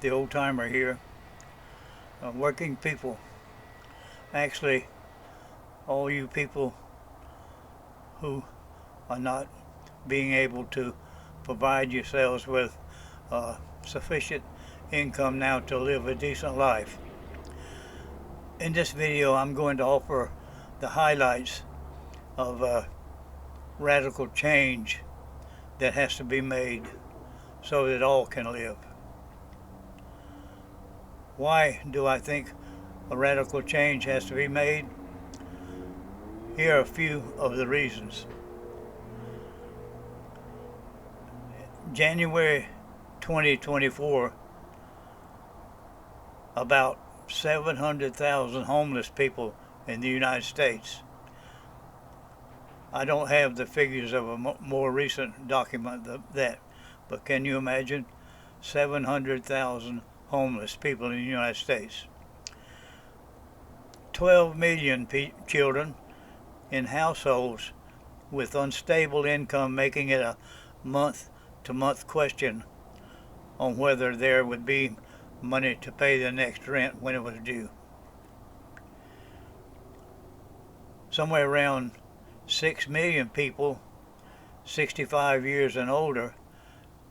the old timer here. Working people, actually, all you people who are not being able to provide yourselves with sufficient income now to live a decent life. In this video, I'm going to offer the highlights of radical change that has to be made so that all can live. Why do I think a radical change has to be made? Here are a few of the reasons. January 2024, about 700,000 homeless people in the United States. I don't have the figures of a more recent document that, but can you imagine 700,000 homeless people in the United States? 12 million children in households with unstable income, making it a month-to-month question on whether there would be money to pay the next rent when it was due. Somewhere around 6 million people 65 years and older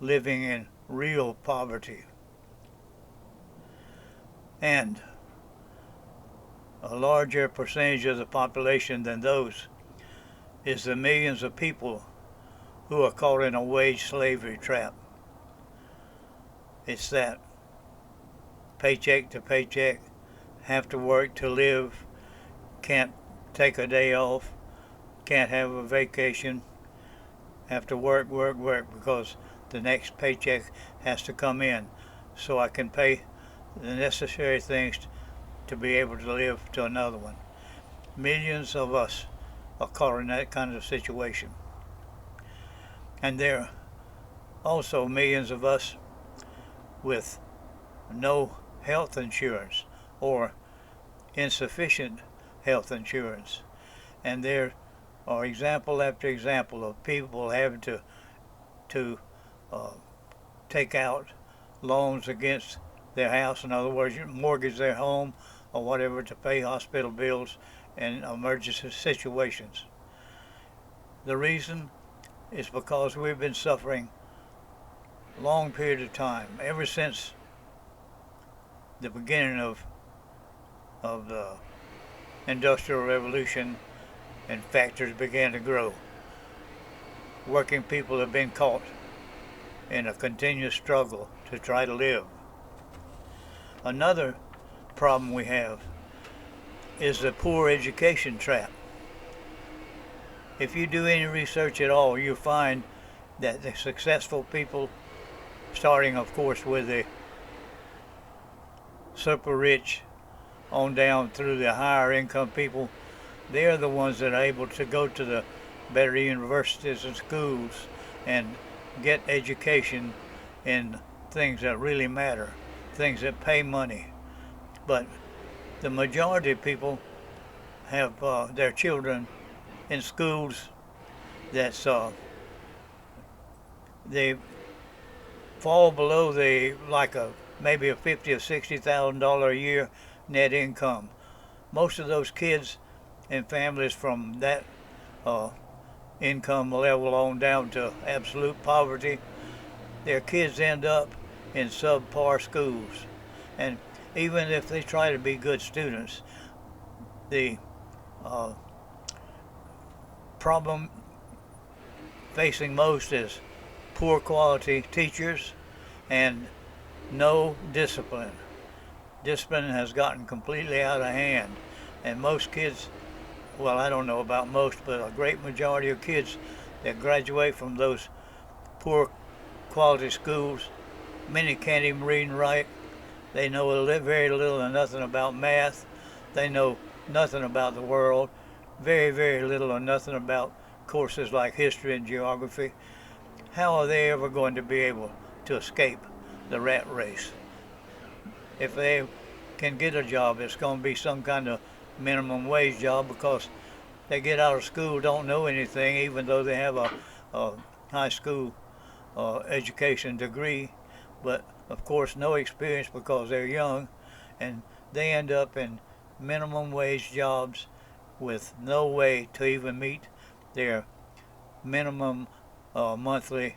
living in real poverty. And a larger percentage of the population than those is the millions of people who are caught in a wage slavery trap. It's that paycheck to paycheck, have to work to live, can't take a day off, can't have a vacation, have to work because the next paycheck has to come in so I can pay the necessary things to be able to live to another one. Millions of us are caught in that kind of situation. And there are also millions of us with no health insurance or insufficient health insurance. And there are example after example of people having to take out loans against their house. In other words, mortgage their home or whatever to pay hospital bills and emergency situations. The reason is because we've been suffering a long period of time, ever since the beginning of the Industrial Revolution and factories began to grow. Working people have been caught in a continuous struggle to try to live. Another problem we have is the poor education trap. If you do any research at all, you'll find that the successful people, starting of course with the super rich on down through the higher income people, they're the ones that are able to go to the better universities and schools and get education in things that really matter, things that pay money. But the majority of people have their children in schools that's they fall below the maybe a $50,000 or $60,000 a year net income. Most of those kids and families from that income level on down to absolute poverty, their kids end up in subpar schools. And even if they try to be good students, the problem facing most is poor quality teachers and no discipline. Discipline has gotten completely out of hand, and most kids, well, I don't know about most, but a great majority of kids that graduate from those poor quality schools, many can't even read and write. They know very little or nothing about math. They know nothing about the world, very, very little or nothing about courses like history and geography. How are they ever going to be able to escape the rat race? If they can get a job, it's going to be some kind of minimum wage job, because they get out of school, don't know anything, even though they have a high school education degree, but of course, no experience because they're young, and they end up in minimum wage jobs with no way to even meet their minimum monthly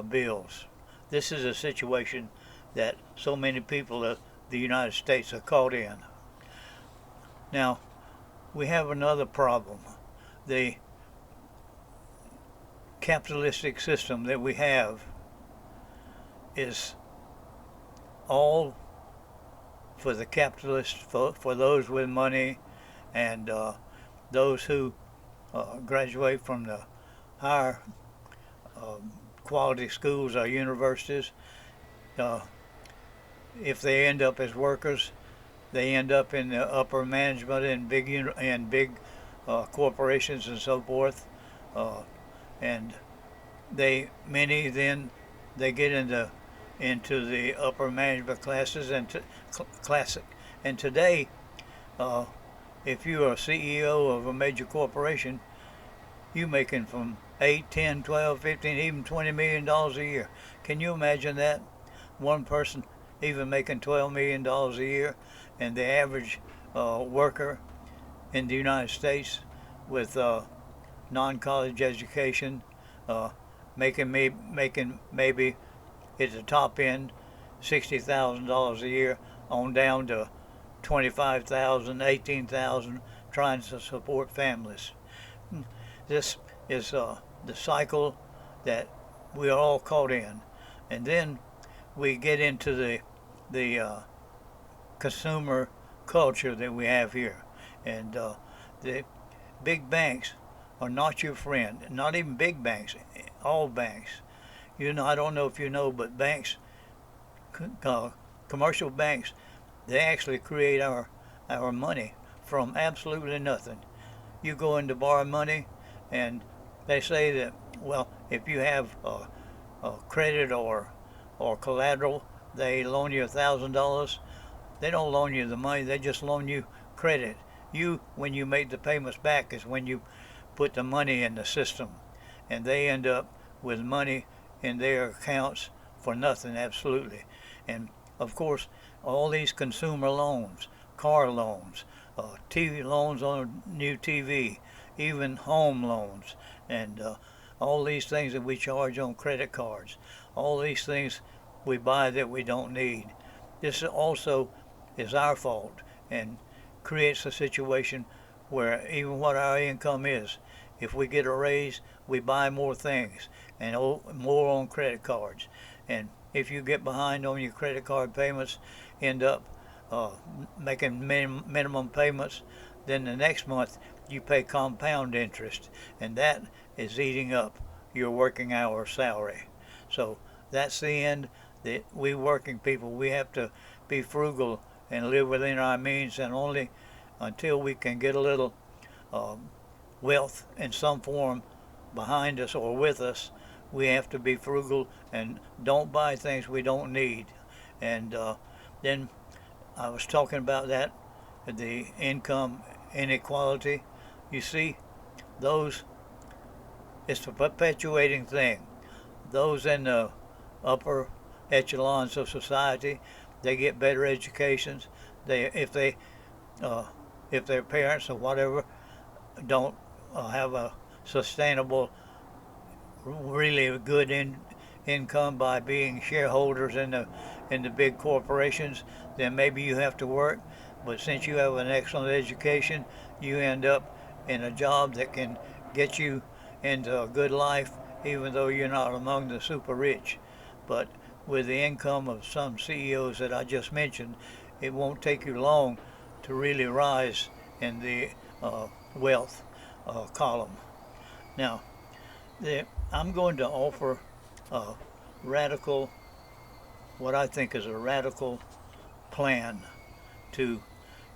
bills. This is a situation that so many people of the United States are caught in. Now, we have another problem. The capitalistic system that we have is all for the capitalists, for those with money, and those who graduate from the higher quality schools or universities. Uh, if they end up as workers, they end up in the upper management in big corporations and so forth, and many then they get into the upper management classes and classic. And today, uh, if you are a CEO of a major corporation, you making from 8, 10, 12, 15, even $20 million a year. Can you imagine that? One person even making $12 million a year, and the average worker in the United States with non-college education making maybe at the top end $60,000 a year on down to 25,000, 18,000, trying to support families. This is the cycle that we are all caught in, and then we get into the consumer culture that we have here, and the big banks are not your friend. Not even big banks, all banks. You know, I don't know if you know, but banks, commercial banks, they actually create our money from absolutely nothing. You go in to borrow money, and they say that, well, if you have a credit or collateral, they loan you $1,000. They don't loan you the money; they just loan you credit. When you make the payments back, is when you put the money in the system, and they end up with money in their accounts for nothing, absolutely. And of course, all these consumer loans, car loans, TV loans on a new TV, even home loans, and all these things that we charge on credit cards, all these things we buy that we don't need. This also is our fault and creates a situation where even what our income is, if we get a raise, we buy more things and more on credit cards. And if you get behind on your credit card payments, end up making minimum payments, then the next month you pay compound interest, and that is eating up your working hour salary. So that's the end. That we working people, we have to be frugal and live within our means, and only until we can get a little wealth in some form behind us or with us, we have to be frugal and don't buy things we don't need. And then I was talking about that, the income inequality. You see, it's a perpetuating thing. Those in the upper echelons of society, they get better educations. If their parents or whatever don't have a sustainable, really good income by being shareholders in the big corporations, then maybe you have to work. But since you have an excellent education, you end up in a job that can get you into a good life, even though you're not among the super rich. But with the income of some CEOs that I just mentioned, it won't take you long to really rise in the wealth column. Now, I'm going to offer a radical, what I think is a radical plan to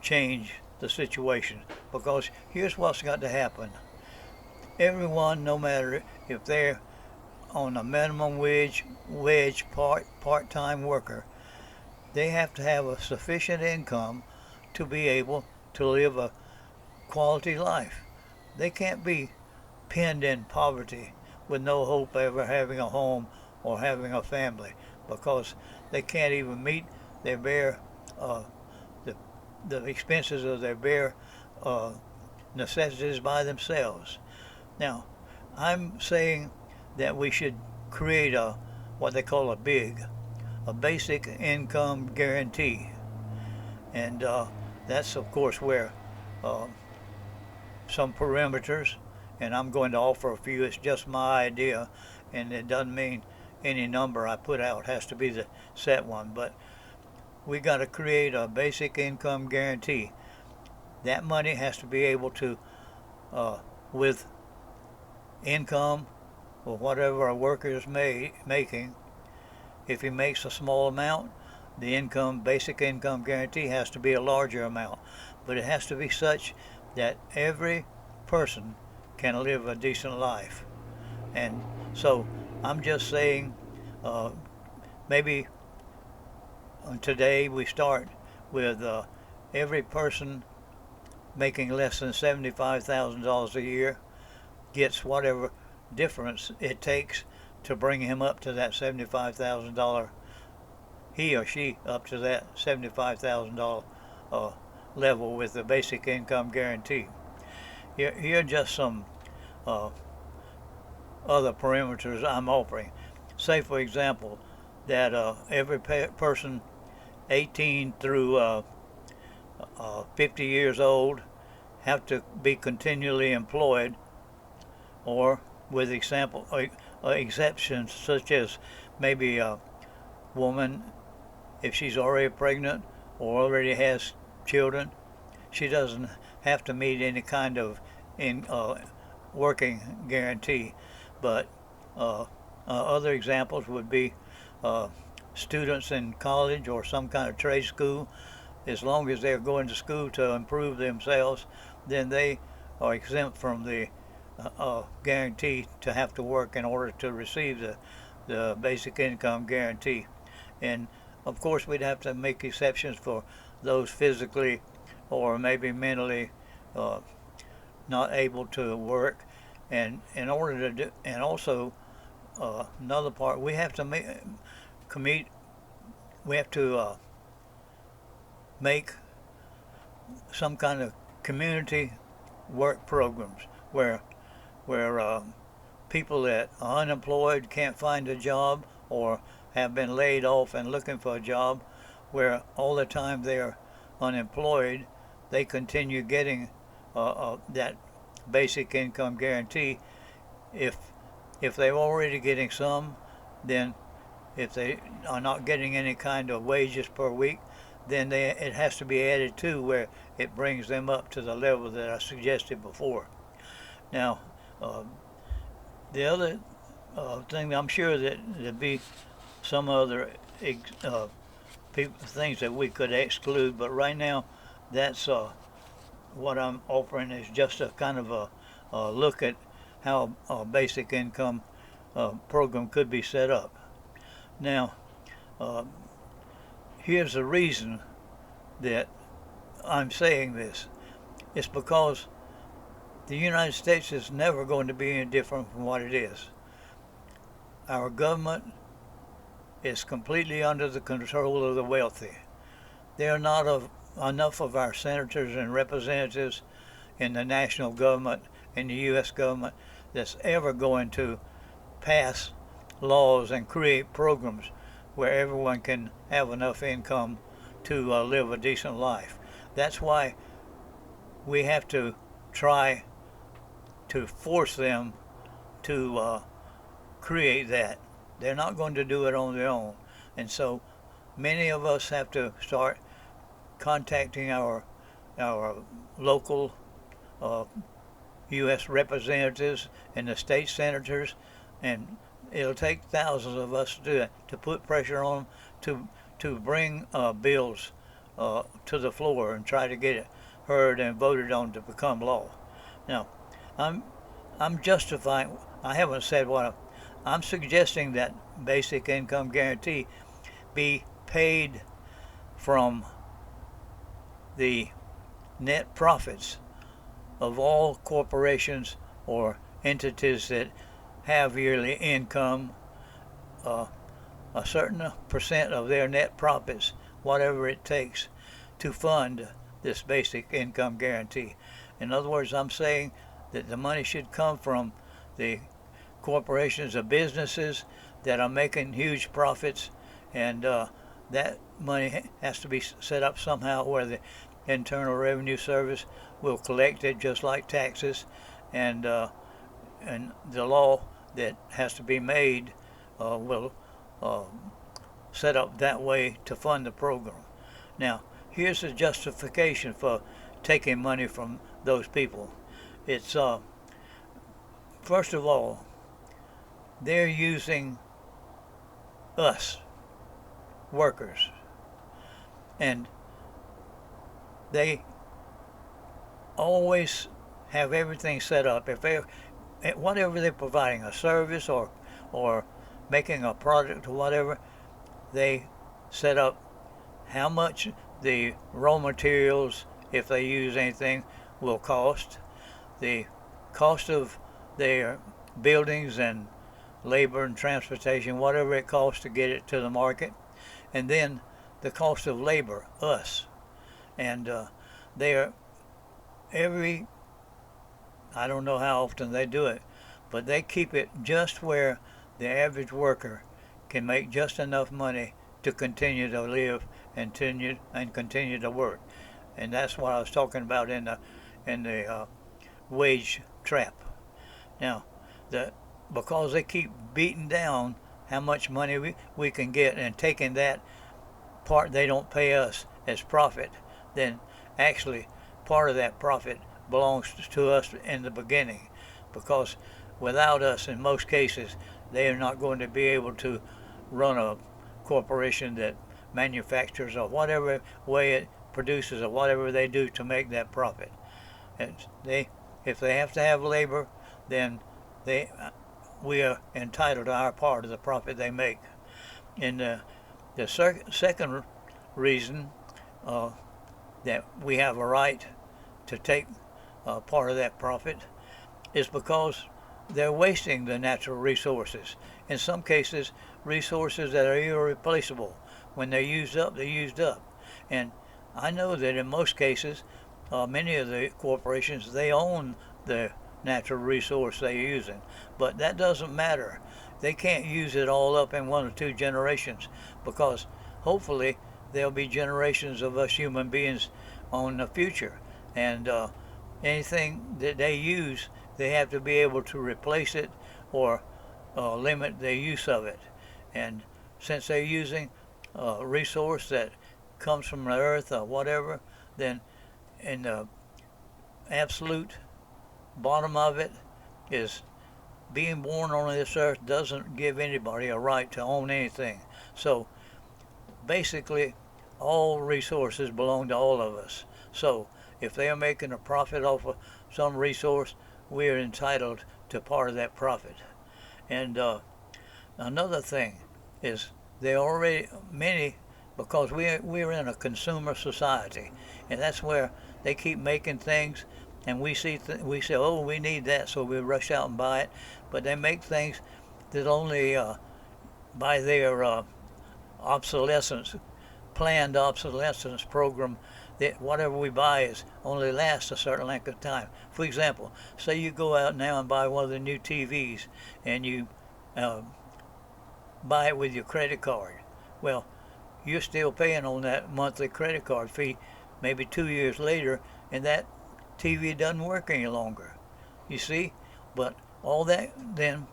change the situation, because here's what's got to happen. Everyone, no matter if they're on a minimum wage part-time worker, they have to have a sufficient income to be able to live a quality life. They can't be pinned in poverty with no hope of ever having a home or having a family, because they can't even meet their bare uh, the the expenses of their bare uh, necessities by themselves. Now, I'm saying that we should create a what they call a basic income guarantee, and that's of course where uh, some parameters, and I'm going to offer a few. It's just my idea, and it doesn't mean any number I put out has to be the set one, but we got to create a basic income guarantee. That money has to be able to, with income or whatever a worker is making, if he makes a small amount, the basic income guarantee has to be a larger amount, but it has to be such that every person can live a decent life. And so I'm just saying, uh, maybe today we start with every person making less than $75,000 a year gets whatever difference it takes to bring him up to that $75,000, he or she up to that $75,000 level with the basic income guarantee. Here are just some uh, other parameters I'm offering. Say, for example, that every person 18 through 50 years old have to be continually employed, or with exceptions such as maybe a woman, if she's already pregnant or already has children, she doesn't have to meet any kind of working guarantee. But other examples would be uh, students in college or some kind of trade school. As long as they're going to school to improve themselves, then they are exempt from the guarantee to have to work in order to receive the basic income guarantee. And of course, we'd have to make exceptions for those physically or maybe mentally uh, not able to work. And in order to do, and also another part, we have to we have to make some kind of community work programs where people that are unemployed can't find a job or have been laid off and looking for a job, where all the time they're unemployed, they continue getting that basic income guarantee. If they're already getting some, then if they are not getting any kind of wages per week, then it has to be added to where it brings them up to the level that I suggested before. Now, the other thing, I'm sure that there'd be some other things that we could exclude, but right now, that's what I'm offering is just a kind of a look at how a basic income program could be set up. Now, here's the reason that I'm saying this. It's because the United States is never going to be any different from what it is. Our government is completely under the control of the wealthy. There are not enough of our senators and representatives in the national government, in the U.S. government, that's ever going to pass laws and create programs where everyone can have enough income to live a decent life. That's why we have to try to force them to create that. They're not going to do it on their own. And so many of us have to start contacting our local U.S. representatives and the state senators, and it'll take thousands of us to do it, to put pressure on them to bring bills to the floor and try to get it heard and voted on to become law. Now, I'm justifying. I haven't said what I'm suggesting that basic income guarantee be paid from the net profits of all corporations or entities that have yearly income a certain percent of their net profits, whatever it takes, to fund this basic income guarantee. In other words, I'm saying that the money should come from the corporations or businesses that are making huge profits, and that money has to be set up somehow where the Internal Revenue Service will collect it just like taxes, and the law that has to be made will set up that way to fund the program. Now, here's the justification for taking money from those people. It's first of all, they're using us workers, and they always have everything set up. If they, whatever they're providing, a service or making a product or whatever, they set up how much the raw materials, if they use anything, will cost, the cost of their buildings and labor and transportation, whatever it costs to get it to the market, and then the cost of labor, us. And they are I don't know how often they do it, but they keep it just where the average worker can make just enough money to continue to live and continue to work. And that's what I was talking about in the wage trap. Now, because they keep beating down how much money we can get and taking that part they don't pay us as profit, then actually part of that profit belongs to us in the beginning, because without us, in most cases, they are not going to be able to run a corporation that manufactures or whatever way it produces or whatever they do to make that profit. And if they have to have labor, then we are entitled to our part of the profit they make. And the second reason that we have a right to take part of that profit is because they're wasting the natural resources. In some cases, resources that are irreplaceable. When they're used up, they're used up. And I know that in most cases, many of the corporations, they own the natural resource they're using. But that doesn't matter. They can't use it all up in 1 or 2 generations, because hopefully there'll be generations of us human beings on the future. And anything that they use, they have to be able to replace it or limit the use of it. And since they're using a resource that comes from the earth or whatever, then in the absolute bottom of it is being born on this earth doesn't give anybody a right to own anything. So basically all resources belong to all of us. So if they are making a profit off of some resource, we are entitled to part of that profit. And another thing is they already, many, because we're in a consumer society, and that's where they keep making things, and we say, oh, we need that, so we rush out and buy it. But they make things that only by their obsolescence, planned obsolescence program, that whatever we buy is only lasts a certain length of time. For example, say you go out now and buy one of the new TVs, and you buy it with your credit card. Well, you're still paying on that monthly credit card fee maybe 2 years later, and that TV doesn't work any longer. You see? But all that, then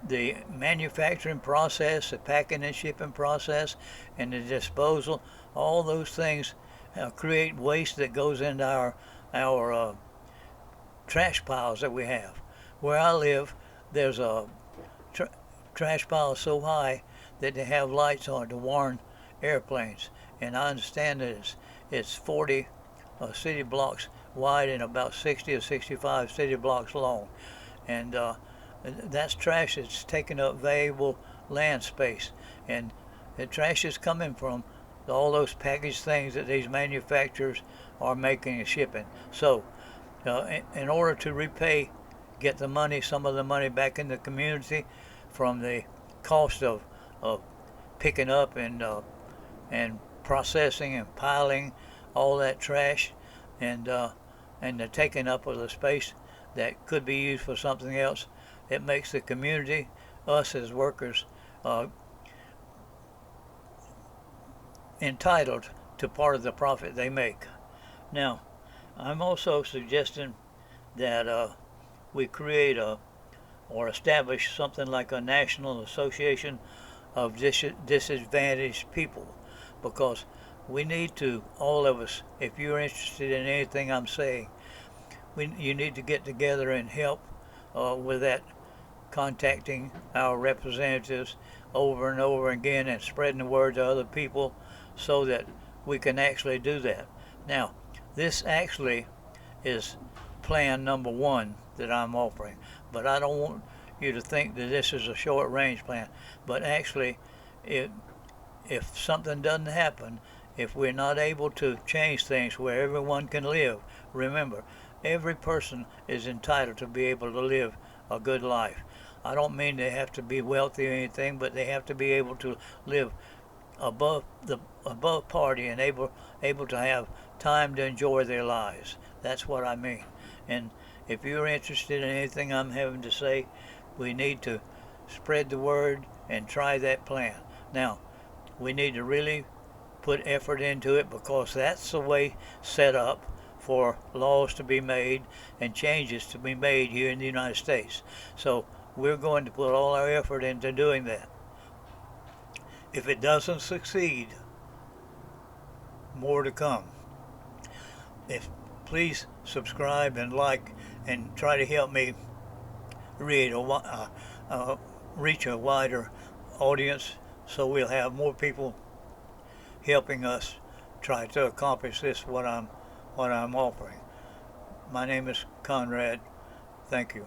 the manufacturing process, the packing and shipping process, and the disposal, all those things create waste that goes into our trash piles that we have. Where I live, there's a trash pile so high that they have lights on to warn airplanes, and I understand that it's 40 city blocks wide and about 60 or 65 city blocks long, and that's trash that's taking up valuable land space, and the trash is coming from all those packaged things that these manufacturers are making and shipping. So in order to get the money, some of the money back in the community from the cost of picking up and processing and piling all that trash, and the taking up of the space that could be used for something else. It makes the community, us as workers, entitled to part of the profit they make. Now, I'm also suggesting that we create or establish something like a national association of disadvantaged people, because we need to, all of us, if you're interested in anything I'm saying, you need to get together and help with that, contacting our representatives over and over again and spreading the word to other people so that we can actually do that. Now, this actually is plan number one that I'm offering, but I don't want you to think that this is a short range plan. But actually, if something doesn't happen, if we're not able to change things where everyone can live, remember, every person is entitled to be able to live a good life. I don't mean they have to be wealthy or anything, but they have to be able to live above party and able to have time to enjoy their lives. That's what I mean. And if you're interested in anything I'm having to say, we need to spread the word and try that plan. Now, we need to really put effort into it, because that's the way set up for laws to be made and changes to be made here in the United States. So we're going to put all our effort into doing that. If it doesn't succeed, more to come. Please subscribe and like and try to help me reach a wider audience, so we'll have more people helping us try to accomplish this, what I'm offering. My name is Conrad. Thank you.